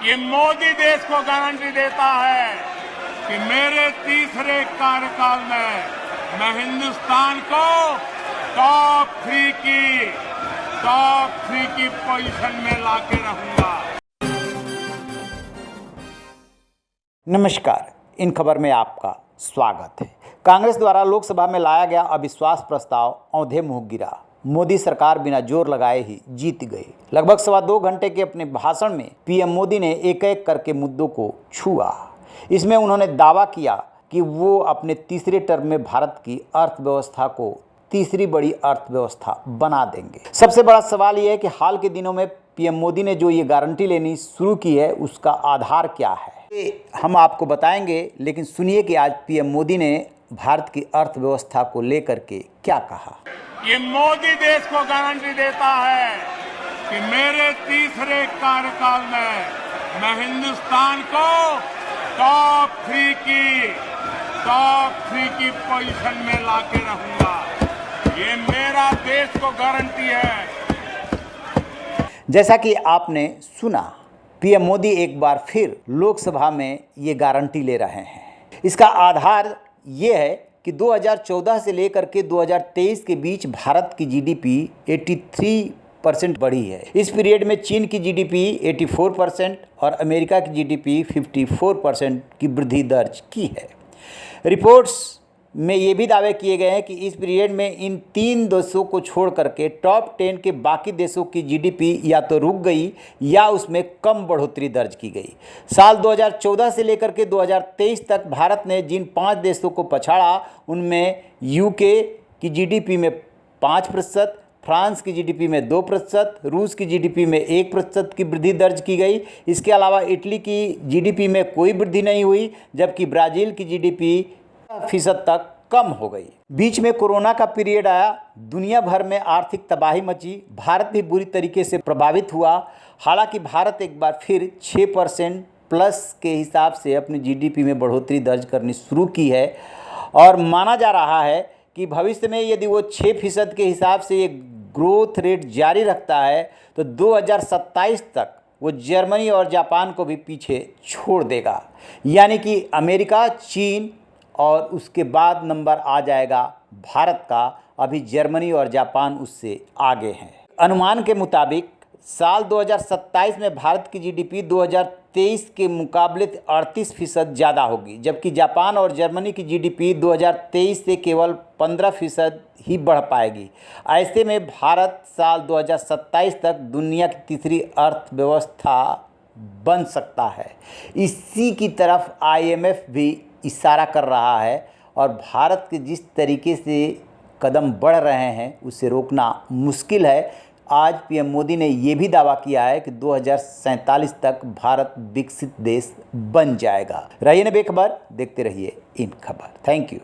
ये मोदी देश को गारंटी देता है कि मेरे तीसरे कार्यकाल में मैं हिंदुस्तान को टॉप थ्री की पोजीशन में लाके रहूंगा। नमस्कार, इन खबर में आपका स्वागत है। कांग्रेस द्वारा लोकसभा में लाया गया अविश्वास प्रस्ताव औंधे मुंह गिरा। मोदी सरकार बिना जोर लगाए ही जीत गई। लगभग 2.25 घंटे के अपने भाषण में पीएम मोदी ने एक एक करके मुद्दों को छुआ। इसमें उन्होंने दावा किया कि वो अपने तीसरे टर्म में भारत की अर्थव्यवस्था को तीसरी बड़ी अर्थव्यवस्था बना देंगे। सबसे बड़ा सवाल यह है कि हाल के दिनों में पीएम मोदी ने जो ये गारंटी लेनी शुरू की है, उसका आधार क्या है, हम आपको बताएंगे। लेकिन सुनिए कि आज पीएम मोदी ने भारत की अर्थव्यवस्था को लेकर के क्या कहा। ये मोदी देश को गारंटी देता है कि मेरे तीसरे कार्यकाल में मैं हिंदुस्तान को टॉप थ्री की पोजीशन में लाके रहूंगा। ये मेरा देश को गारंटी है। जैसा कि आपने सुना, पीएम मोदी एक बार फिर लोकसभा में ये गारंटी ले रहे हैं। इसका आधार ये है कि 2014 से लेकर के 2023 के बीच भारत की जीडीपी 83% बढ़ी है। इस पीरियड में चीन की जीडीपी 84% और अमेरिका की जीडीपी 54% की वृद्धि दर्ज की है। रिपोर्ट्स में ये भी दावे किए गए हैं कि इस पीरियड में इन 3 देशों को छोड़ करके टॉप 10 के बाकी देशों की जीडीपी या तो रुक गई या उसमें कम बढ़ोतरी दर्ज की गई। साल 2014 से लेकर के 2023 तक भारत ने जिन 5 देशों को पछाड़ा, उनमें यूके की जीडीपी में 5%, फ्रांस की जीडीपी में 2%, रूस की जीडीपी में 1% की वृद्धि दर्ज की गई। इसके अलावा इटली की जीडीपी में कोई वृद्धि नहीं हुई, जबकि ब्राज़ील की जीडीपी % तक कम हो गई। बीच में कोरोना का पीरियड आया, दुनिया भर में आर्थिक तबाही मची, भारत भी बुरी तरीके से प्रभावित हुआ। हालांकि भारत एक बार फिर 6% प्लस के हिसाब से अपनी जीडीपी में बढ़ोतरी दर्ज करनी शुरू की है और माना जा रहा है कि भविष्य में यदि वो 6% के हिसाब से ये ग्रोथ रेट जारी रखता है तो 2027 तक वो जर्मनी और जापान को भी पीछे छोड़ देगा। यानी कि अमेरिका, चीन और उसके बाद नंबर आ जाएगा भारत का। अभी जर्मनी और जापान उससे आगे हैं। अनुमान के मुताबिक साल 2027 में भारत की जीडीपी 2023 के मुकाबले 38% ज़्यादा होगी, जबकि जापान और जर्मनी की जीडीपी 2023 से केवल 15% ही बढ़ पाएगी। ऐसे में भारत साल 2027 तक दुनिया की तीसरी अर्थव्यवस्था बन सकता है। इसी की तरफ IMF भी इशारा कर रहा है और भारत के जिस तरीके से कदम बढ़ रहे हैं उसे रोकना मुश्किल है। आज पीएम मोदी ने ये भी दावा किया है कि 2047 तक भारत विकसित देश बन जाएगा। रहिए बेखबर, देखते रहिए इन खबर। Thank you.